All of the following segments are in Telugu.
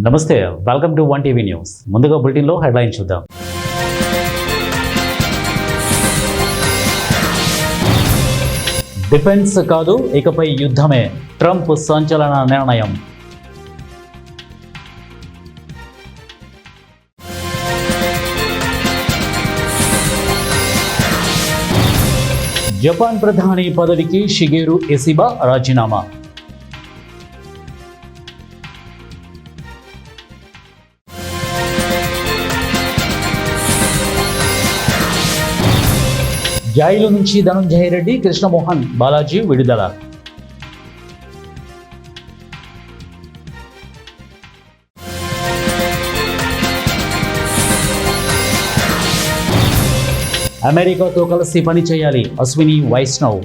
నమస్తే, welcome to one TV news. ముందుగా బులెటిన్లో హెడ్లైన్ చూద్దాం. డిఫెన్స్ కాదు, ఇకపై యుద్ధమే, ట్రంప్ సంచలన నిర్ణయం. జపాన్ ప్రధాని పదవికి షిగేరు ఇసిబా రాజీనామా. జైలు నుంచి ధనంజయ రెడ్డి, కృష్ణమోహన్, బాలాజీ విడుదల. అమెరికాతో కలిసి పని చేయాలి, అశ్విని వైష్ణవ్.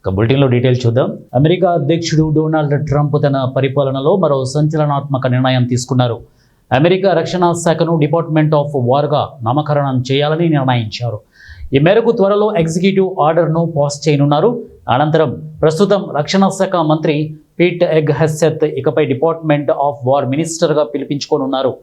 బులెటిన్లో డీటెయిల్స్ చూద్దాం. అమెరికా అధ్యక్షుడు డొనాల్డ్ ట్రంప్ తన పరిపాలనలో మరో సంచలనాత్మక నిర్ణయం తీసుకున్నారు. అమెరికా రక్షణ శాఖను డిపార్ట్మెంట్ ఆఫ్ వార్గా నామకరణం చేయాలని నిర్ణయించారు. ఈ మేరకు త్వరలో ఎగ్జిక్యూటివ్ ఆర్డర్ను పాస్ చేయనున్నారు. అనంతరం ప్రస్తుతం రక్షణ శాఖ మంత్రి పీట్ హెగ్సెత్ ఇకపై డిపార్ట్మెంట్ ఆఫ్ వార్ మినిస్టర్గా పిలిపించుకోనున్నారు.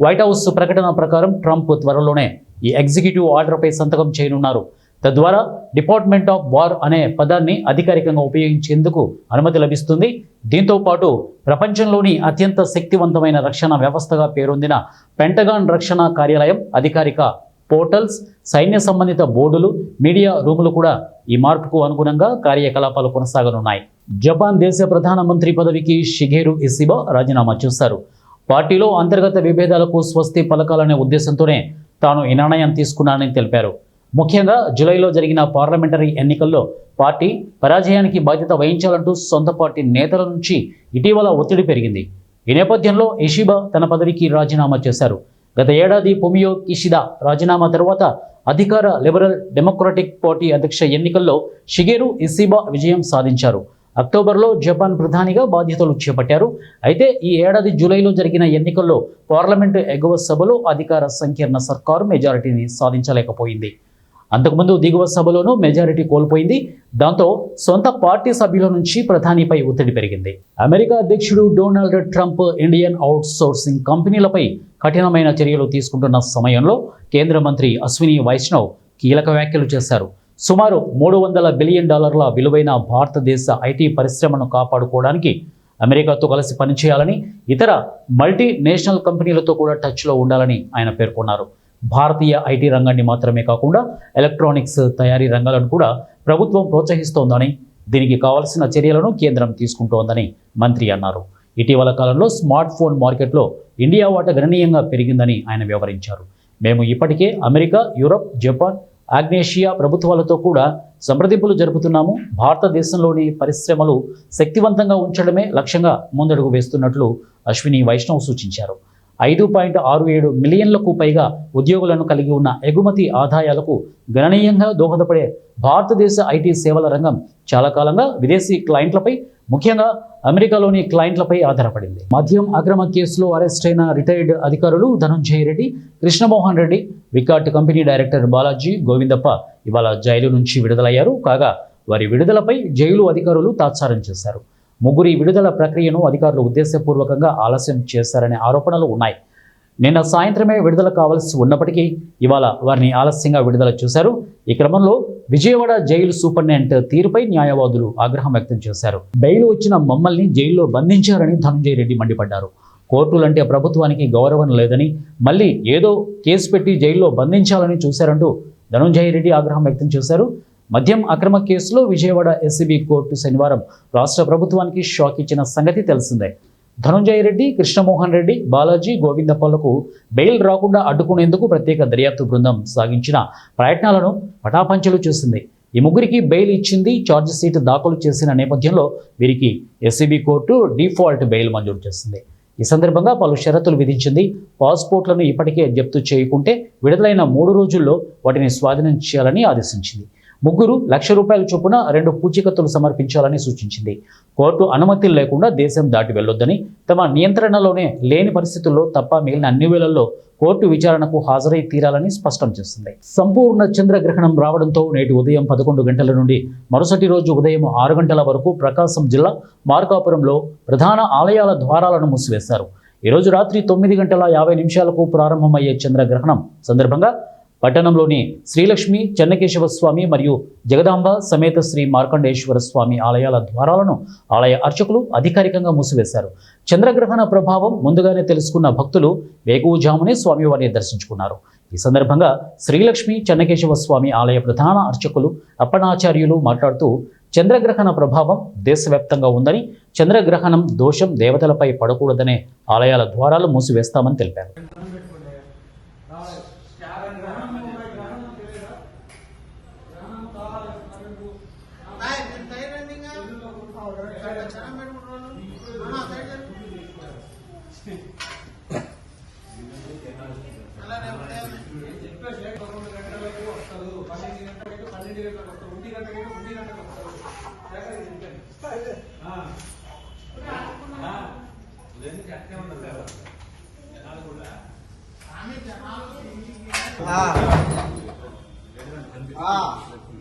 వైట్ హౌస్ ప్రకటన ప్రకారం ట్రంప్ త్వరలోనే ఈ ఎగ్జిక్యూటివ్ ఆర్డర్పై సంతకం చేయనున్నారు. తద్వారా డిపార్ట్మెంట్ ఆఫ్ వార్ అనే పదాన్ని అధికారికంగా ఉపయోగించేందుకు అనుమతి లభిస్తుంది. దీంతో పాటు ప్రపంచంలోని అత్యంత శక్తివంతమైన రక్షణ వ్యవస్థగా పేరొందిన పెంటగాన్ రక్షణ కార్యాలయం అధికారిక పోర్టల్స్, సైన్య సంబంధిత బోర్డులు, మీడియా రూములు కూడా ఈ మార్పుకు అనుగుణంగా కార్యకలాపాలు కొనసాగనున్నాయి. జపాన్ దేశ ప్రధానమంత్రి పదవికి షిగేరు ఇసిబా రాజీనామా చేశారు. పార్టీలో అంతర్గత విభేదాలకు స్వస్తి పలకాలనే ఉద్దేశంతోనే తాను ఈ నిర్ణయం తీసుకున్నానని తెలిపారు. ముఖ్యంగా జూలైలో జరిగిన పార్లమెంటరీ ఎన్నికల్లో పార్టీ పరాజయానికి బాధ్యత వహించాలంటూ సొంత పార్టీ నేతల నుంచి ఇటీవల ఒత్తిడి పెరిగింది. ఈ నేపథ్యంలో ఇషిబా తన పదవికి రాజీనామా చేశారు. గత ఏడాది ఫుమియో కిషిదా రాజీనామా తర్వాత అధికార లిబరల్ డెమోక్రటిక్ పార్టీ అధ్యక్ష ఎన్నికల్లో షిగేరు ఇసిబా విజయం సాధించారు. అక్టోబర్లో జపాన్ ప్రధానిగా బాధ్యతలు చేపట్టారు. అయితే ఈ ఏడాది జూలైలో జరిగిన ఎన్నికల్లో పార్లమెంటు ఎగువ సభలో అధికార సంకీర్ణ సర్కారు మెజారిటీని సాధించలేకపోయింది. అంతకుముందు దిగువ సభలోనూ మెజారిటీ కోల్పోయింది. దాంతో సొంత పార్టీ సభ్యుల నుంచి ప్రధానిపై ఒత్తిడి పెరిగింది. అమెరికా అధ్యక్షుడు Donald Trump Indian outsourcing కంపెనీలపై కఠినమైన చర్యలు తీసుకుంటున్న సమయంలో కేంద్ర మంత్రి అశ్విని వైష్ణవ్ కీలక వ్యాఖ్యలు చేశారు. సుమారు $300 బిలియన్ విలువైన భారతదేశ ఐటీ పరిశ్రమను కాపాడుకోవడానికి అమెరికాతో కలిసి పనిచేయాలని, ఇతర మల్టీనేషనల్ కంపెనీలతో కూడా టచ్లో ఉండాలని ఆయన పేర్కొన్నారు. భారతీయ ఐటీ రంగాన్ని మాత్రమే కాకుండా ఎలక్ట్రానిక్స్ తయారీ రంగాలను కూడా ప్రభుత్వం ప్రోత్సహిస్తోందని, దీనికి కావాల్సిన చర్యలను కేంద్రం తీసుకుంటోందని మంత్రి అన్నారు. ఇటీవల కాలంలో స్మార్ట్ ఫోన్ మార్కెట్లో ఇండియా వాటా గణనీయంగా పెరిగిందని ఆయన వివరించారు. మేము ఇప్పటికే అమెరికా, యూరప్, జపాన్, ఆగ్నేషియా ప్రభుత్వాలతో కూడా సంప్రదింపులు జరుపుతున్నాము. భారతదేశంలోని పరిశ్రమలు శక్తివంతంగా ఉంచడమే లక్ష్యంగా ముందడుగు వేస్తున్నట్లు అశ్విని వైష్ణవ్ సూచించారు. 5.67 మిలియన్లకు పైగా ఉద్యోగులను కలిగి ఉన్న ఎగుమతి ఆదాయాలకు గణనీయంగా దోహదపడే భారతదేశ ఐటీ సేవల రంగం చాలా కాలంగా విదేశీ క్లయింట్లపై, ముఖ్యంగా అమెరికాలోని క్లయింట్లపై ఆధారపడింది. మద్యం అక్రమ కేసులో అరెస్ట్ అయిన రిటైర్డ్ అధికారులు ధనంజయ రెడ్డి, కృష్ణమోహన్ రెడ్డి, వికాట్ కంపెనీ డైరెక్టర్ బాలాజీ గోవిందప్ప ఇవాళ జైలు నుంచి విడుదలయ్యారు. కాగా వారి విడుదలపై జైలు అధికారులు తాత్సారం చేశారు. ముగ్గురి విడుదల ప్రక్రియను అధికారులు ఉద్దేశపూర్వకంగా ఆలస్యం చేశారనే ఆరోపణలు ఉన్నాయి. నిన్న సాయంత్రమే విడుదల కావాల్సి ఉన్నప్పటికీ ఇవాళ వారిని ఆలస్యంగా విడుదల చేశారు. ఈ క్రమంలో విజయవాడ జైలు సూపరింటెండెంట్ తీరుపై న్యాయవాదులు ఆగ్రహం వ్యక్తం చేశారు. బెయిల్ వచ్చిన మమ్మల్ని జైల్లో బంధించారని ధనంజయ రెడ్డి మండిపడ్డారు. కోర్టులంటే ప్రభుత్వానికి గౌరవం లేదని, మళ్ళీ ఏదో కేసు పెట్టి జైల్లో బంధించాలని చూశారంటూ ధనంజయ రెడ్డి ఆగ్రహం వ్యక్తం చేశారు. మద్యం అక్రమ కేసులో విజయవాడ ఎస్సీబీ కోర్టు శనివారం రాష్ట్ర ప్రభుత్వానికి షాక్ ఇచ్చిన సంగతి తెలిసిందే. ధనంజయ రెడ్డి, కృష్ణమోహన్ రెడ్డి, బాలాజీ గోవిందప్పలకు బెయిల్ రాకుండా అడ్డుకునేందుకు ప్రత్యేక దర్యాప్తు బృందం సాగించిన ప్రయత్నాలను పటాపంచలు చేసింది. ఈ ముగ్గురికి బెయిల్ ఇచ్చింది. ఛార్జ్ షీట్ దాఖలు చేసిన నేపథ్యంలో వీరికి ఎస్సీబీ కోర్టు డిఫాల్ట్ బెయిల్ మంజూరు చేసింది. ఈ సందర్భంగా పలు షరతులు విధించింది. పాస్పోర్ట్లను ఇప్పటికే జప్తు చేయకుంటే విడుదలైన 3 రోజుల్లో వాటిని స్వాధీనం చేయాలని ఆదేశించింది. ముగ్గురు ₹1,00,000 చొప్పున 2 పూచీకత్తులు సమర్పించాలని సూచించింది. కోర్టు అనుమతి లేకుండా దేశం దాటి వెళ్లొద్దని, తమ నియంత్రణలోనే లేని పరిస్థితుల్లో తప్ప మిగిలిన అన్ని వేళల్లో కోర్టు విచారణకు హాజరై తీరాలని స్పష్టం చేసింది. సంపూర్ణ చంద్రగ్రహణం రావడంతో నేటి ఉదయం 11 గంటల నుండి మరుసటి రోజు ఉదయం 6 గంటల వరకు ప్రకాశం జిల్లా మార్కాపురంలో ప్రధాన ఆలయాల ద్వారాలను మూసివేశారు. ఈరోజు రాత్రి 9:50 ప్రారంభమయ్యే చంద్రగ్రహణం సందర్భంగా పట్టణంలోని శ్రీలక్ష్మి చెన్నకేశవ స్వామి మరియు జగదాంబ సమేత శ్రీ మార్కండేశ్వర స్వామి ఆలయాల ద్వారాలను ఆలయ అర్చకులు అధికారికంగా మూసివేశారు. చంద్రగ్రహణ ప్రభావం ముందుగానే తెలుసుకున్న భక్తులు వేకువజామునే స్వామివారిని దర్శించుకున్నారు. ఈ సందర్భంగా శ్రీలక్ష్మి చెన్నకేశవ స్వామి ఆలయ ప్రధాన అర్చకులు అప్పణాచార్యులు మాట్లాడుతూ చంద్రగ్రహణ ప్రభావం దేశవ్యాప్తంగా ఉందని, చంద్రగ్రహణం దోషం దేవతలపై పడకూడదనే ఆలయాల ద్వారాలు మూసివేస్తామని తెలిపారు.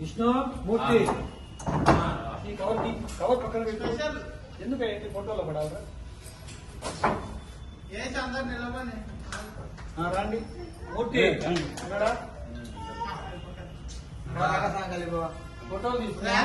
విష్ణు మూర్తి ఈ కవర్ పక్కన పెట్టేసి ఎందుకు ఫోటోలో పడాలరా రండి మూర్తి ఫోటోలు తీసుకున్నా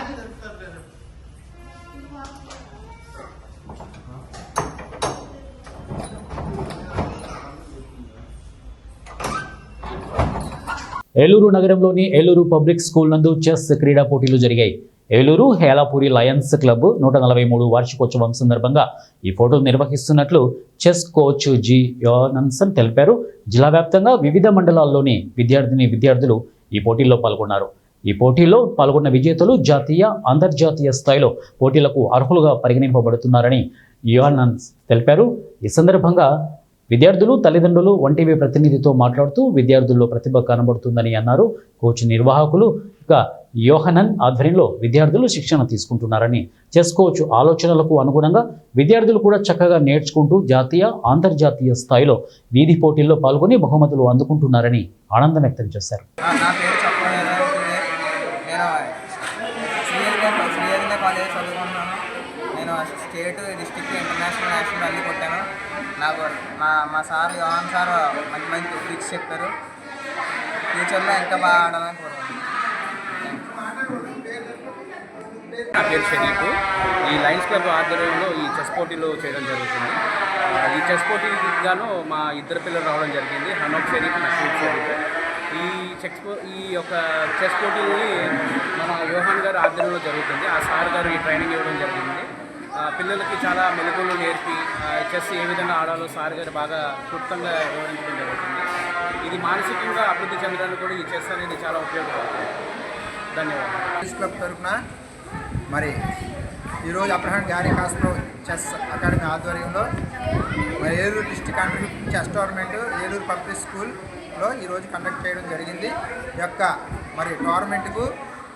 ఏలూరు నగరంలోని ఏలూరు పబ్లిక్ స్కూల్ నందు చెస్ క్రీడా పోటీలు జరిగాయి. ఏలూరు హేలాపూరి లయన్స్ క్లబ్ 143 వార్షికోత్సవం సందర్భంగా ఈ పోటీలు నిర్వహిస్తున్నట్లు చెస్ కోచ్ జి యోనన్సన్ తెలిపారు. జిల్లా వ్యాప్తంగా వివిధ మండలాల్లోని విద్యార్థులు ఈ పోటీల్లో పాల్గొన్నారు. ఈ పోటీల్లో పాల్గొన్న విజేతలు జాతీయ, అంతర్జాతీయ స్థాయిలో పోటీలకు అర్హులుగా పరిగణింపబడుతున్నారని యోనన్స్ తెలిపారు. ఈ సందర్భంగా విద్యార్థులు, తల్లిదండ్రులు వంటివి ప్రతినిధితో మాట్లాడుతూ విద్యార్థుల్లో ప్రతిభ కనబడుతుందని అన్నారు. కోచ్ నిర్వాహకులు యోహనన్ ఆధ్వర్యంలో విద్యార్థులు శిక్షణ తీసుకుంటున్నారని, చెస్ కోచ్ ఆలోచనలకు అనుగుణంగా విద్యార్థులు కూడా చక్కగా నేర్చుకుంటూ జాతీయ, అంతర్జాతీయ స్థాయిలో వీధి పోటీల్లో పాల్గొని బహుమతులు అందుకుంటున్నారని ఆనందం వ్యక్తం చేశారు. స్టేట్, డిస్ట్రిక్ట్, ఇంటర్నేషనల్, నేషనల్ అన్నీ కొట్టాను. నాకు మా సార్ యోహన్ సార్ మంచి మంచి ట్రిక్స్ చెప్పారు. ఫ్యూచర్లో ఇంకా బాగా ఆడాలని కోరుకుంటున్నాను. నా పేరు షరీఫ్. ఈ లయన్స్ క్లబ్ ఆధ్వర్యంలో ఈ చెస్ పోటీలు చేయడం జరుగుతుంది. ఈ చెస్ పోటీకి గాను మా ఇద్దరు పిల్లలు రావడం జరిగింది, హనోక్ షరీఫ్, నషీద్ షరీఫ్. ఈ యొక్క చెస్ పోటీలని మన యోహన్ గారు ఆధ్వర్యంలో జరుగుతుంది. ఆ సార్ గారు ఈ ట్రైనింగ్ ఇవ్వడం జరిగింది. పిల్లలకి చాలా మెలకువలు నేర్పి చెస్ ఏ విధంగా ఆడాలో సార్ గారు బాగా క్లుప్తంగా వివరించడం జరుగుతుంది. ఇది మానసికంగా అభివృద్ధి చెందడానికి కూడా ఈ చెస్ అనేది చాలా ఉపయోగపడుతుంది. ధన్యవాదాలు. క్లబ్ తరఫున మరి ఈరోజు అబ్రహాం గారి కాస్ట్లో చెస్ అకాడమీ ఆధ్వర్యంలో మరి Eluru district under chess tournament Eluru public స్కూల్లో ఈరోజు కండక్ట్ చేయడం జరిగింది. ఈ యొక్క మరి టోర్నమెంట్కు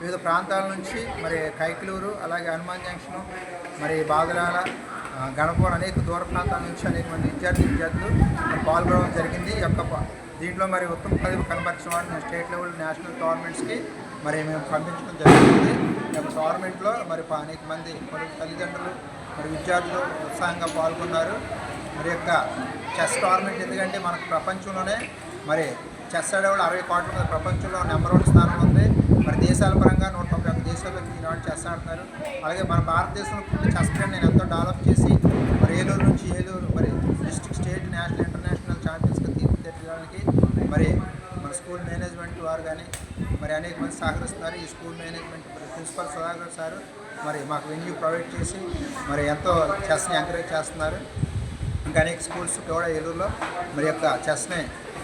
వివిధ ప్రాంతాల నుంచి మరి కైకలూరు, అలాగే హనుమాన్ జంక్షను, మరి బాదులాల, గణపూర్ అనేక దూర ప్రాంతాల నుంచి అనేక మంది విద్యార్థులు మరి పాల్గొనడం జరిగింది. ఈ యొక్క దీంట్లో మరి ఉత్తమ ప్రతిభ కనబరిచిన వారిని స్టేట్ లెవెల్, నేషనల్ టోర్నమెంట్స్కి మరి మేము పంపించడం జరుగుతుంది. ఈ యొక్క టోర్నమెంట్లో మరి అనేక మంది తల్లిదండ్రులు మరి విద్యార్థులు ఉత్సాహంగా పాల్గొన్నారు. మరి యొక్క చెస్ టోర్నమెంట్ ఎందుకంటే మనకు ప్రపంచంలోనే మరి చెస్ ఆడేవాళ్ళు 60 కోట్ల మంది ప్రపంచంలో నెంబర్ 1 స్థానం ఉంది. మరి దేశాల పరంగా 191 దేశాల్లో ఈనాడు చెస్ ఆడుతున్నారు. అలాగే మన భారతదేశంలో చెస్ ట్రెండ్ నేను ఎంతో డెవలప్ చేసి మరి ఏలూరు నుంచి మరి డిస్ట్రిక్ట్, స్టేట్, నేషనల్, ఇంటర్నేషనల్ ఛాంపియన్స్గా తీర్చిదిద్దడానికి మరి మన స్కూల్ మేనేజ్మెంట్ వారు కానీ మరి అనేక మంది సహకరిస్తున్నారు. ఈ school management principal Sudhakar sir మరి మాకు వెన్యూ ప్రొవైడ్ చేసి మరి ఎంతో చెస్ని ఎంకరేజ్ చేస్తున్నారు. ఇంకా అనేక స్కూల్స్ కూడా ఏలూరులో మరి యొక్క చెస్ని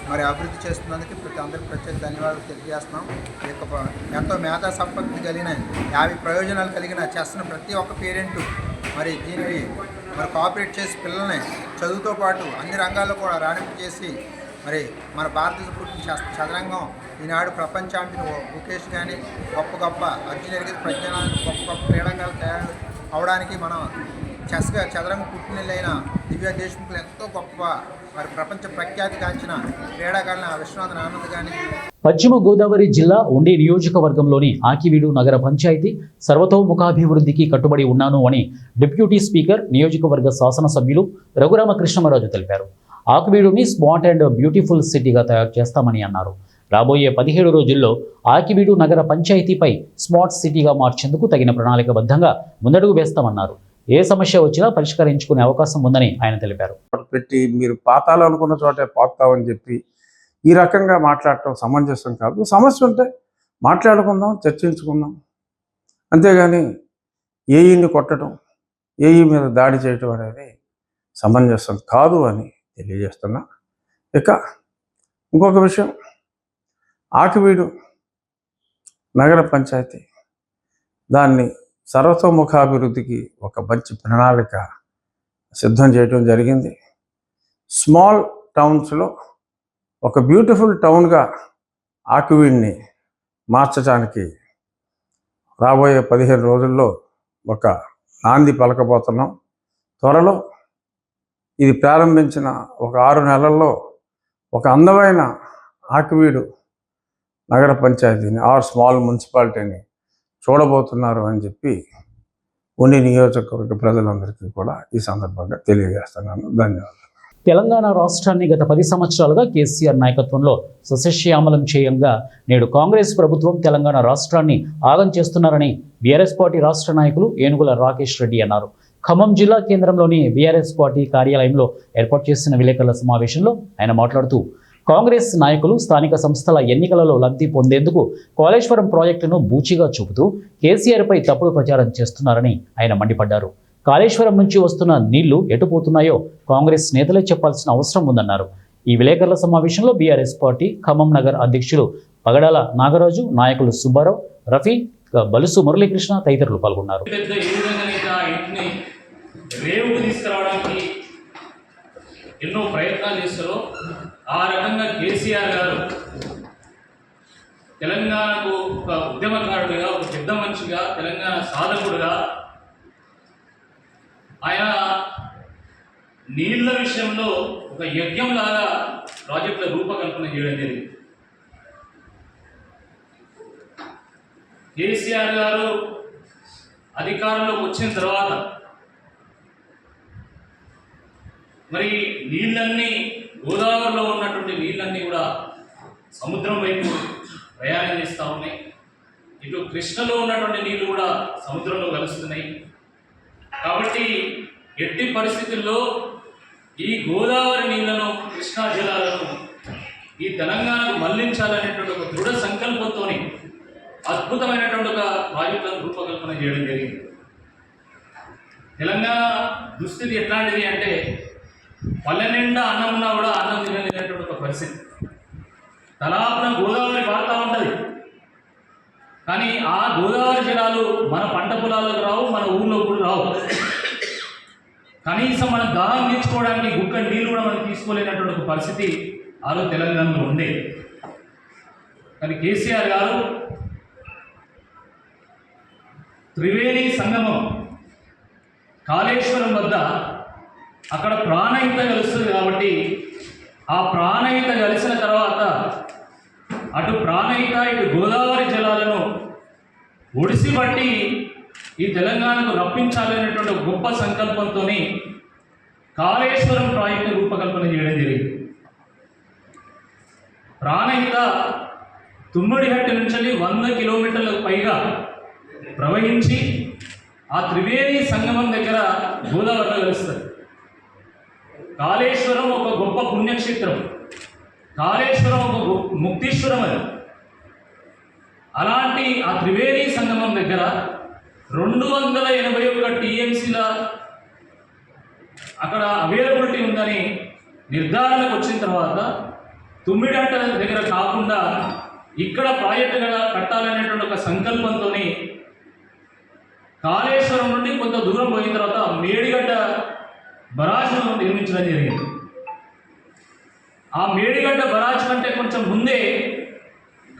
మరి అభివృద్ధి చేస్తున్నందుకు అందరికీ ప్రత్యేక ధన్యవాదాలు తెలియజేస్తున్నాం. ఈ యొక్క ఎంతో మేధా సంపత్తి కలిగిన 50 ప్రయోజనాలు కలిగిన చెస్ను ప్రతి ఒక్క పేరెంటు మరి దీనికి మరి కోఆపరేట్ చేసి పిల్లల్ని చదువుతో పాటు అన్ని రంగాల్లో కూడా రాణింపు చేసి మరి మన భారతదేశ పుట్టిన చదరంగం ఈనాడు ప్రపంచానికి ముఖేష్ కానీ గొప్ప గొప్ప అర్జున్ ఎరిగిన ప్రజ్ఞానానికి గొప్ప గొప్ప క్రీడాకారులు తయారు అవడానికి మనం చదరంగం పుట్టినైన దివ్య దేశ్ముఖులు ఎంతో గొప్ప మరి ప్రపంచ ప్రఖ్యాతిగాంచిన క్రీడాకారులు విశ్వనాథన్ ఆనంద్ కానీ. పశ్చిమ గోదావరి జిల్లా ఉండి నియోజకవర్గంలోని ఆకివీడు నగర పంచాయతీ సర్వతోముఖాభివృద్ధికి కట్టుబడి ఉన్నాను అని డిప్యూటీ స్పీకర్ నియోజకవర్గ శాసనసభ్యులు రఘురామకృష్ణమరాజు తెలిపారు. ఆకివీడుని స్మార్ట్ అండ్ బ్యూటిఫుల్ సిటీగా తయారు చేస్తామని అన్నారు. రాబోయే 17 రోజుల్లో ఆకివీడు నగర పంచాయతీపై స్మార్ట్ సిటీగా మార్చేందుకు తగిన ప్రణాళికబద్ధంగా ముందడుగు వేస్తామన్నారు. ఏ సమస్య వచ్చినా పరిష్కరించుకునే అవకాశం ఉందని ఆయన తెలిపారు. పెట్టి మీరు పాతాలనుకున్న చోటే పాతామని చెప్పి ఈ రకంగా మాట్లాడటం సమంజసం కాదు. సమస్య ఉంటే మాట్లాడుకుందాం, చర్చించుకుందాం. అంతేగాని ఏఈని కొట్టడం, ఏఈ మీద దాడి చేయటం అనేది సమంజసం కాదు అని తెలియజేస్తున్నా. ఇక ఇంకొక విషయం, ఆకివీడు నగర పంచాయతీ దాన్ని సర్వతోముఖాభివృద్ధికి ఒక మంచి ప్రణాళిక సిద్ధం చేయడం జరిగింది. స్మాల్ టౌన్స్లో ఒక బ్యూటిఫుల్ టౌన్గా ఆకివీడ్ని మార్చడానికి రాబోయే 15 రోజుల్లో ఒక నాంది పలకబోతున్నాం. త్వరలో ఇది ప్రారంభించిన ఒక 6 నెలల్లో ఒక అందమైన ఆకివీడు నగర పంచాయతీని స్మాల్ మున్సిపాలిటీని చూడబోతున్నారు అని చెప్పి ఉండి నియోజకవర్గ ప్రజలందరికీ కూడా ఈ సందర్భంగా తెలియజేస్తున్నాను. ధన్యవాదాలు. తెలంగాణ రాష్ట్రాన్ని గత 10 సంవత్సరాలుగా కేసీఆర్ నాయకత్వంలో సస్యశ్యామలం చేయంగా నేడు కాంగ్రెస్ ప్రభుత్వం తెలంగాణ రాష్ట్రాన్ని ఆగం చేస్తున్నారని బీఆర్ఎస్ పార్టీ రాష్ట్ర నాయకులు ఏనుగుల రాకేష్ రెడ్డి అన్నారు. ఖమ్మం జిల్లా కేంద్రంలోని బీఆర్ఎస్ పార్టీ కార్యాలయంలో ఏర్పాటు చేసిన విలేకరుల సమావేశంలో ఆయన మాట్లాడుతూ కాంగ్రెస్ నాయకులు స్థానిక సంస్థల ఎన్నికలలో లబ్ధి పొందేందుకు కాళేశ్వరం ప్రాజెక్టును బూచిగా చూపుతూ కేసీఆర్పై తప్పుడు ప్రచారం చేస్తున్నారని ఆయన మండిపడ్డారు. కాళేశ్వరం నుంచి వస్తున్న నీళ్లు ఎటుపోతున్నాయో కాంగ్రెస్ నేతలే చెప్పాల్సిన అవసరం ఉందన్నారు. ఈ విలేకరుల సమావేశంలో బీఆర్ఎస్ పార్టీ ఖమ్మం నగర్ అధ్యక్షులు పగడాల నాగరాజు, నాయకులు సుబ్బారావు, రఫీ, బలుసు మురళీకృష్ణ తదితరులు పాల్గొన్నారు. ఎన్నో ప్రయత్నాలు చేస్తారో ఆ రకంగా కేసీఆర్ గారు తెలంగాణకు ఒక ఉద్యమకారుడిగా, ఒక పెద్ద మనిషిగా, తెలంగాణ సాధకుడుగా ఆయన నీళ్ల విషయంలో ఒక యజ్ఞంలాగా ప్రాజెక్టుల రూపకల్పన చేయడం జరిగింది. కేసీఆర్ గారు అధికారంలోకి వచ్చిన తర్వాత మరి నీళ్ళన్నీ, గోదావరిలో ఉన్నటువంటి నీళ్ళన్నీ కూడా సముద్రం వైపు ప్రయాణం చేస్తూ ఉన్నాయి. ఇటు కృష్ణలో ఉన్నటువంటి నీళ్లు కూడా సముద్రంలో కలుస్తున్నాయి. కాబట్టి ఎట్టి పరిస్థితుల్లో ఈ గోదావరి నీళ్లను, కృష్ణా జలాలను ఈ తెలంగాణకు మళ్లించాలనేటువంటి ఒక దృఢ సంకల్పంతో అద్భుతమైనటువంటి ఒక ప్రాజెక్టులను రూపకల్పన చేయడం జరిగింది. తెలంగాణ దుస్థితి ఎట్లాంటిది అంటే పల్లె నిండా అన్నం ఉన్నా కూడా అన్నం తినలేనటువంటి ఒక పరిస్థితి. తలాపున గోదావరి పారుతూ ఉంటుంది, కానీ ఆ గోదావరి జలాలు మన పంట పొలాలకు రావు, మన ఊళ్ళో కూడా రావు. కనీసం మనం దాహం తీర్చుకోవడానికి గుక్క నీళ్ళు కూడా మనం తీసుకోలేనటువంటి ఒక పరిస్థితి ఆ రోజు తెలంగాణలో ఉండే. కానీ కేసీఆర్ గారు త్రివేణి సంగమం కాళేశ్వరం వద్ద అక్కడ ప్రాణహిత కలుస్తుంది కాబట్టి ఆ ప్రాణహిత కలిసిన తర్వాత అటు ప్రాణహిత ఇటు గోదావరి జలాలను ఒడిసిబట్టి ఈ తెలంగాణకు రప్పించాలనేటువంటి గొప్ప సంకల్పంతో కాళేశ్వరం ప్రాజెక్టు రూపకల్పన చేయడం జరిగింది. ప్రాణహిత తుమ్మడిహట్టి నుంచి 100 కిలోమీటర్లకు పైగా ప్రవహించి ఆ త్రివేణి సంగమం దగ్గర గోదావరిలో కలుస్తుంది. కాళేశ్వరం ఒక గొప్ప పుణ్యక్షేత్రం, కాళేశ్వరం ఒక ముక్తీశ్వరం. అది అలాంటి ఆ త్రివేణి సంగమం దగ్గర 281 టీఎంసీల అక్కడ అవైలబిలిటీ ఉందని నిర్ధారణకు వచ్చిన తర్వాత తుమ్మిడట్ట దగ్గర కాకుండా ఇక్కడ ప్రాజెక్టు కట్టాలనేటువంటి ఒక సంకల్పంతో కాళేశ్వరం నుండి కొంత దూరం పోయిన తర్వాత మేడిగడ్డ బరాజును నిర్మించడం జరిగింది. ఆ మేడిగడ్డ బరాజ్ కంటే కొంచెం ముందే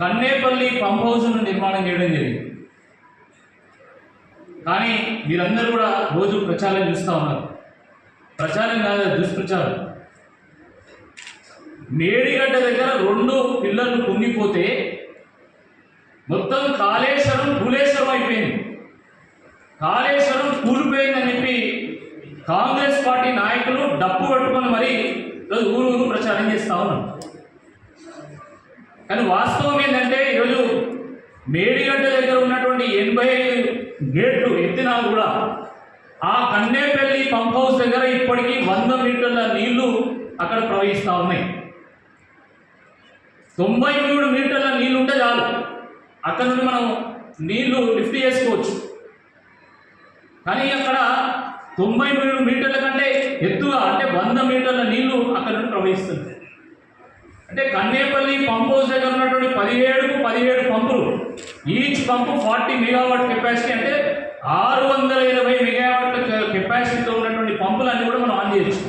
కన్నేపల్లి పంప్ హౌస్ను నిర్మాణం చేయడం జరిగింది. కానీ మీరందరూ కూడా రోజు ప్రచారం చూస్తూ ఉన్నారు. ప్రచారం కాదు, దుష్ప్రచారం. మేడిగడ్డ దగ్గర 2 పిల్లర్లు కుంగిపోతే మొత్తం కాళేశ్వరం కూలేశ్వరం అయిపోయింది. కాళేశ్వరం కూలిపోయిందని చెప్పి కాంగ్రెస్ పార్టీ నాయకులు డప్పు పట్టుకొని మరీ ఊరు ప్రచారం చేస్తూ ఉన్నారు. కానీ వాస్తవం ఏంటంటే ఈరోజు మేడిగడ్డ దగ్గర ఉన్నటువంటి 85 గేట్లు ఎత్తినా కూడా ఆ కన్నేపల్లి పంప్ హౌస్ దగ్గర ఇప్పటికీ 100 మీటర్ల నీళ్లు అక్కడ ప్రవహిస్తూ ఉన్నాయి. 93 మీటర్ల నీళ్లు ఉంటే చాలు, అక్కడ నుండి మనం నీళ్లు లిఫ్ట్ చేసుకోవచ్చు. కానీ అక్కడ 93 మీటర్ల కంటే ఎత్తుగా అంటే 100 మీటర్ల నీళ్లు అక్కడ నుండి ప్రవహిస్తుంది. అంటే కన్నేపల్లి పంప్ హౌస్ దగ్గర ఉన్నటువంటి 17 పంపులు, ఈచ్ పంపు 40 మెగావాట్ కెపాసిటీ, అంటే 680 మెగావాట్ల కెపాసిటీతో ఉన్నటువంటి పంపులన్నీ కూడా మనం ఆన్ చేయొచ్చు.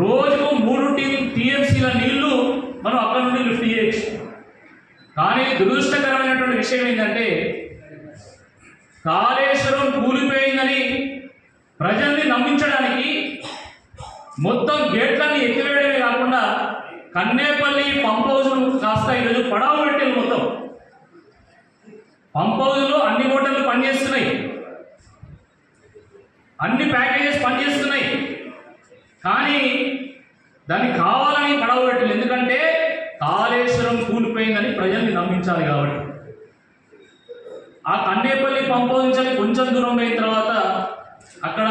రోజుకు 3 టీఎంసీల నీళ్లు మనం అక్కడ నుండి లిఫ్ట్ చేయొచ్చు. కానీ దురదృష్టకరమైనటువంటి విషయం ఏంటంటే కాళేశ్వరం కూలిపోయిందని ప్రజల్ని నమ్మించడానికి మొత్తం గేట్లన్నీ ఎత్తివేయడమే కాకుండా కన్నేపల్లి పంప్ హౌస్ను కాస్త ఈరోజు పడావు పెట్టింది. మొత్తం పంప్ హౌస్లో అన్ని మోటార్లు పనిచేస్తున్నాయి, అన్ని ప్యాకేజెస్ పనిచేస్తున్నాయి. కానీ దాన్ని కావాలని పడవ పెట్టింది. ఎందుకంటే కాళేశ్వరం కూలిపోయిందని ప్రజల్ని నమ్మించాలి కాబట్టి. ఆ కన్నేపల్లి పంప్ హౌస్ నుంచి కొంచెం దూరం అయిన తర్వాత అక్కడ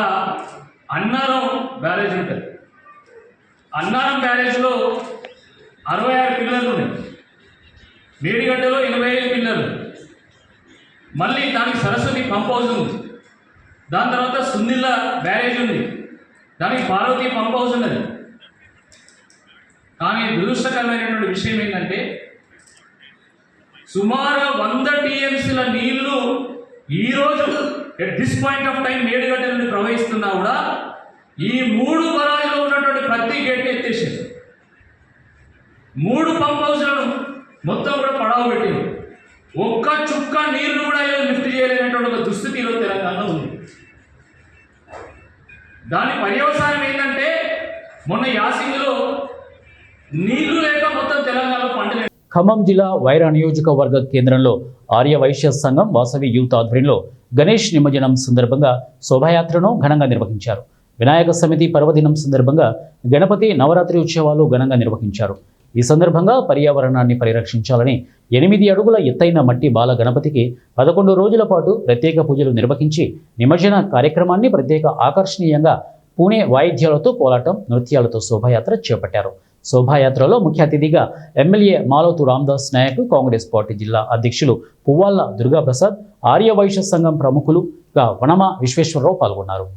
అన్నారం బ్యారేజ్ ఉంటుంది. అన్నారం బ్యారేజ్లో 66 పిల్లర్లు ఉన్నాయి. మేడిగడ్డలో 85 పిల్లర్లు. మళ్ళీ దానికి సరస్వతి పంప్ హౌస్ ఉంది. దాని తర్వాత సుందిల్ల బ్యారేజ్ ఉంది. దానికి పార్వతి పంప్ హౌస్ ఉన్నది. కానీ దురదృష్టకరమైనటువంటి విషయం ఏంటంటే సుమారు 100 టీఎంసీల నీళ్లు ఈరోజు at this point of time Medigadda నుండి ప్రవహిస్తున్నా కూడా ఈ 3 బరాజులో ఉన్నటువంటి ప్రతి గేట్ ఎత్తేసారు. 3 పంప్ హౌస్లను మొత్తం కూడా పడవ పెట్టింది. ఒక్క చుక్క నీళ్లు కూడా లిఫ్ట్ చేయలేనటువంటి ఒక దుస్థితి ఈరోజు తెలంగాణలో ఉంది. దాని పర్యవసానం ఏంటంటే మొన్న యాసింగ్లో నీళ్లు లేక మొత్తం తెలంగాణలో పంటలే. ఖమ్మం జిల్లా వైరా నియోజకవర్గ కేంద్రంలో ఆర్య వైశ్య సంఘం వాసవి యూత్ ఆధ్వర్యంలో గణేష్ నిమజ్జనం సందర్భంగా శోభాయాత్రను ఘనంగా నిర్వహించారు. వినాయక సమితి పర్వదినం సందర్భంగా గణపతి నవరాత్రి ఉత్సవాలు ఘనంగా నిర్వహించారు. ఈ సందర్భంగా పర్యావరణాన్ని పరిరక్షించాలని 8 అడుగుల ఎత్తైన మట్టి బాల గణపతికి 11 రోజుల పాటు ప్రత్యేక పూజలు నిర్వహించి నిమజ్జన కార్యక్రమాన్ని ప్రత్యేక ఆకర్షణీయంగా పూణే వాయిద్యాలతో, కోలాటం, నృత్యాలతో శోభాయాత్ర చేపట్టారు. శోభాయాత్రలో ముఖ్య అతిథిగా ఎమ్మెల్యే మాలోతు రామదాస్ నాయక్, కాంగ్రెస్ పార్టీ జిల్లా అధ్యక్షులు పువ్వాళ్ల దుర్గాప్రసాద్, ఆర్య వైశ్య సంఘం ప్రముఖులుగా వనమ విశ్వేశ్వరరావు పాల్గొన్నారు.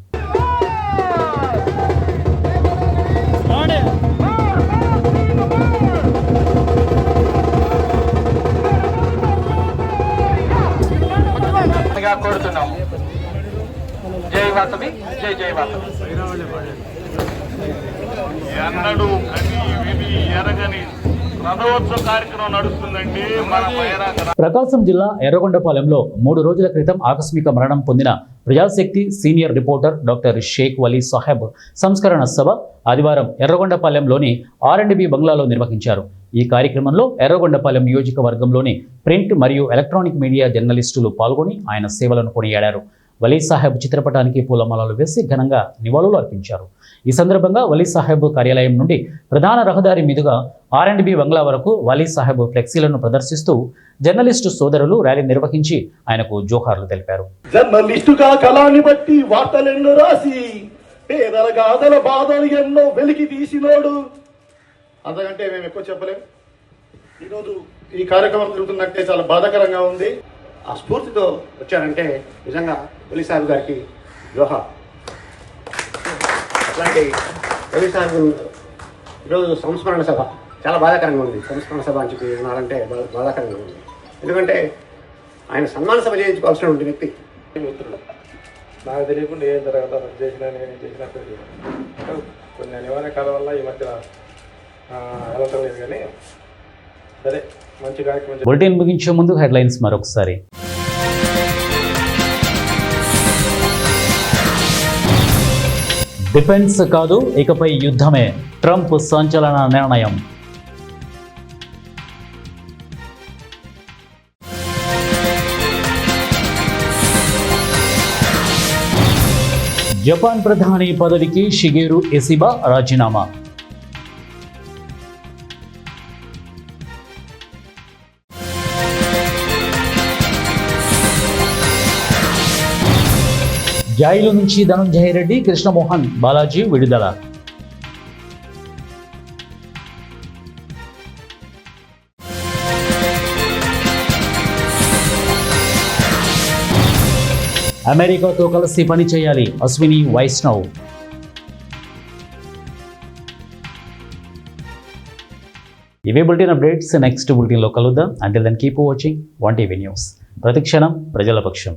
కోరుతున్నాం. జై వాసవి, జై జై వాసవి. ఎన్నడూ కని విని ఎరగని రథోత్సవ కార్యక్రమం నడుస్తుందండి మన ప్రకాశం జిల్లా ఎర్రగొండపాలెంలో 3 రోజుల క్రితం ఆకస్మిక మరణం పొందిన Prajasakti senior reporter doctor Shaik Vali Saheb సంస్కరణ సభ ఆదివారం ఎర్రగొండపాలెంలోని R&B బంగ్లాలో నిర్వహించారు. ఈ కార్యక్రమంలో ఎర్రగొండపాలెం నియోజకవర్గంలోని ప్రింట్ మరియు ఎలక్ట్రానిక్ మీడియా జర్నలిస్టులు పాల్గొని ఆయన సేవలను కొనియాడారు. వలీ సాహెబ్ చిత్రపటానికి పూలమాలలు వేసి ఘనంగా నివాళులు అర్పించారు. ఈ సందర్భంగా వలీ సాహెబ్ కార్యాలయం నుండి ప్రధాన రహదారి మీదుగా R&B బంగ్లా వరకు వలీ సాహెబ్ ఫ్లెక్సీలను ప్రదర్శిస్తూ జర్నలిస్టు సోదరులు ర్యాలీ నిర్వహించి ఆయనకు జోహార్లు తెలిపారు. జర్నలిస్టుగా కళాన్ని బట్టి వార్తలెన్నో రాసి పేదల గాథల బాధలు ఎన్నో వెలికి తీసినోడు. అంతకంటే మేము ఎక్కువ చెప్పలేం. ఈరోజు ఈ కార్యక్రమం జరుగుతున్నట్టే చాలా బాధాకరంగా ఉంది. ఆ స్ఫూర్తితో వచ్చారంటే నిజంగా వలీ సాహెబ్ గారికి జోహార్. అట్లాంటి వలీ సాహెబ్ ఈరోజు సంస్మరణ సభ చాలా బాధాకరంగా ఉంది. సంస్మరణ సభ అని చెప్పి వినాలంటే బాధాకరంగా ఉంది. ఎందుకంటే ఆయన సన్మాన సభ చేయించుకోవాల్సిన వ్యక్తి. మిత్రుడు నాకు తెలియకుండా ఏం జరగదు చేసినా నేను చేసినట్టు కొన్ని అనివార్య కాలం వల్ల ఈ మధ్య అనంతరం లేదు కానీ సరే మంచి కార్యక్రమం. బులెటిన్ ముగించే ముందు హెడ్లైన్స్ మరొకసారి. డిఫెన్స్ కాదు, ఇకపై యుద్ధమే, ట్రంప్ సంచలన నిర్ణయం. జపాన్ ప్రధాని పదవికి షిగేరు ఇసిబా రాజీనామా. జైలు నుంచి ధనంజయ రెడ్డి, కృష్ణమోహన్ బాలాజీ విడుదల. అమెరికాతో కలిసి పని చేయాలి, అశ్విని వైష్ణవ్. ఇవే బులెటిన్ అప్డేట్స్. నెక్స్ట్ బులెటిన్లో కలుద్దాం. Until then keep watching 1TV news. ప్రతిక్షణం ప్రజల పక్షం.